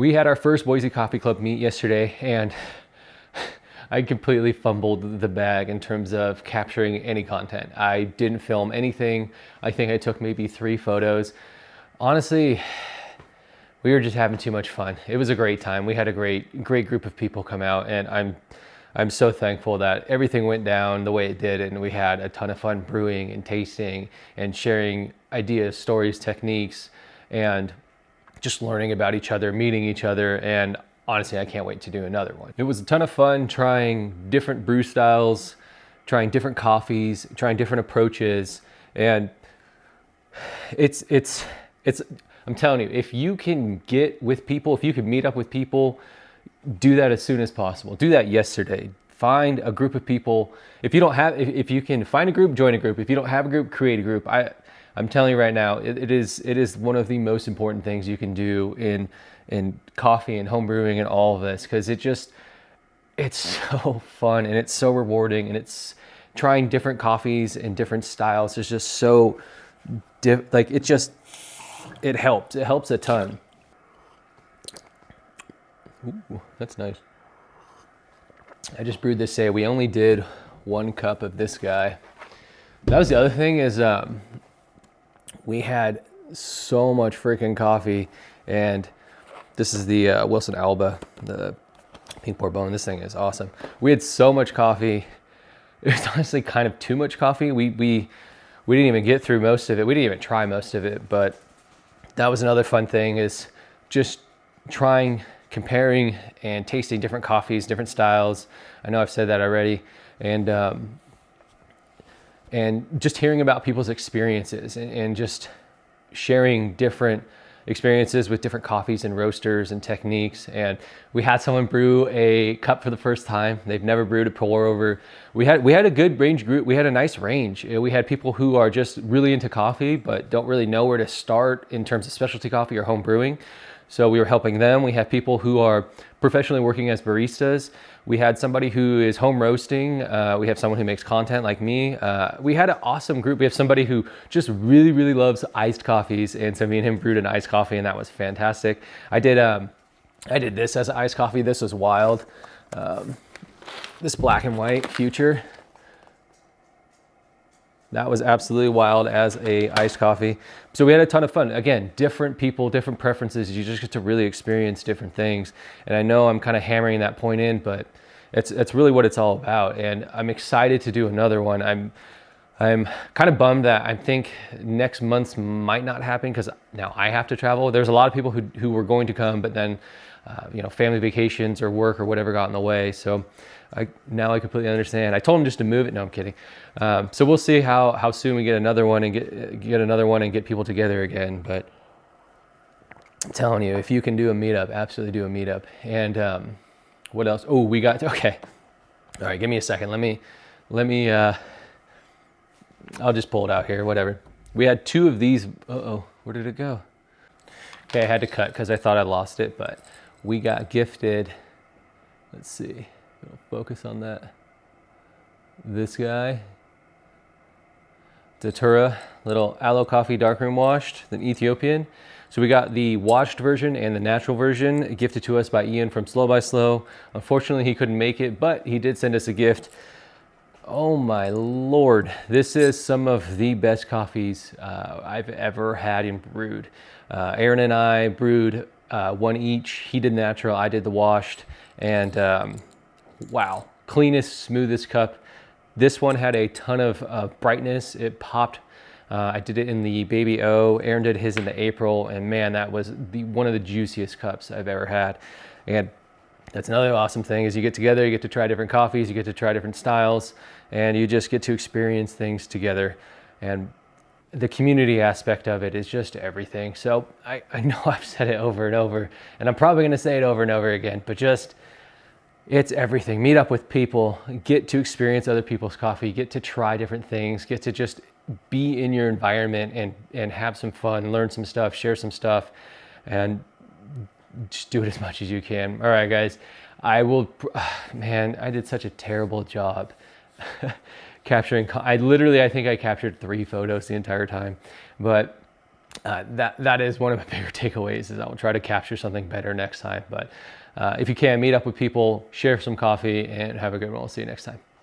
We had our first Boise Coffee Club meet yesterday, and I completely fumbled the bag in terms of capturing any content. I didn't film anything. I think I took maybe 3 photos. Honestly, we were just having too much fun. It was a great time. We had a great group of people come out, and I'm so thankful that everything went down the way it did, and we had a ton of fun brewing and tasting and sharing ideas, stories, techniques, and just learning about each other, meeting each other, and honestly, I can't wait to do another one. It was a ton of fun trying different brew styles, trying different coffees, trying different approaches, and it's I'm telling you, if you can get with people, if you can meet up with people, do that as soon as possible. Do that yesterday. Find a group of people. If you can find a group, join a group. If you don't have a group, create a group. I'm telling you right now, it is one of the most important things you can do in coffee and home brewing and all of this, because it's so fun and it's so rewarding, and it's trying different coffees and different styles. It's just so it helps a ton. Ooh, that's nice. I just brewed this today. We only did 1 cup of this guy. That was the other thing is we had so much freaking coffee, and this is the Wilson Alba, the pink bourbon. This thing is awesome. We had so much coffee. It was honestly kind of too much coffee. We didn't even get through most of it. We didn't even try most of it, but that was another fun thing, is just comparing and tasting different coffees, different styles. I know I've said that already. And just hearing about people's experiences and just sharing different experiences with different coffees and roasters and techniques. And we had someone brew a cup for the first time. They've never brewed a pour over. We had a good range group. We had a nice range. We had people who are just really into coffee but don't really know where to start in terms of specialty coffee or home brewing. So we were helping them. We have people who are professionally working as baristas. We had somebody who is home roasting. We have someone who makes content like me. We had an awesome group. We have somebody who just really, really loves iced coffees. And so me and him brewed an iced coffee, and that was fantastic. I did this as an iced coffee. This was wild. This black and white Future. That was absolutely wild as a iced coffee. So we had a ton of fun. Again, different people, different preferences. You just get to really experience different things. And I know I'm kind of hammering that point in, but it's really what it's all about. And I'm excited to do another one. I'm kind of bummed that I think next month's might not happen, because now I have to travel. There's a lot of people who were going to come, but then family vacations or work or whatever got in the way. So now I completely understand. I told him just to move it. No, I'm kidding. So we'll see how soon we get another one and get another one and get people together again. But I'm telling you, if you can do a meetup, absolutely do a meetup. And what else? Oh, okay. All right, give me a second. Let me. I'll just pull it out here. Whatever. We had 2 of these. Where did it go? Okay, I had to cut because I thought I lost it, but we got gifted. Let's see. I'll focus on that. This guy, Datura, little aloe coffee darkroom washed, an Ethiopian. So we got the washed version and the natural version gifted to us by Ian from Slow by Slow. Unfortunately, he couldn't make it, but he did send us a gift. Oh my Lord, this is some of the best coffees I've ever had and brewed. Aaron and I brewed 1 each. He did natural, I did the washed, and wow, cleanest, smoothest cup. This one had a ton of brightness. It popped. I did it in the Baby O. Aaron did his in the April, and man, that was one of the juiciest cups I've ever had. And that's another awesome thing, is you get together, you get to try different coffees, you get to try different styles, and you just get to experience things together. And the community aspect of it is just everything. So I know I've said it over and over, and I'm probably going to say it over and over again, but just, it's everything. Meet up with people, get to experience other people's coffee, get to try different things, get to just be in your environment and have some fun, learn some stuff, share some stuff, and just do it as much as you can. All right, guys, I did such a terrible job capturing. I think I captured 3 photos the entire time, but that is one of my bigger takeaways, is I'll try to capture something better next time. But if you can, meet up with people, share some coffee, and have a good one. We'll see you next time.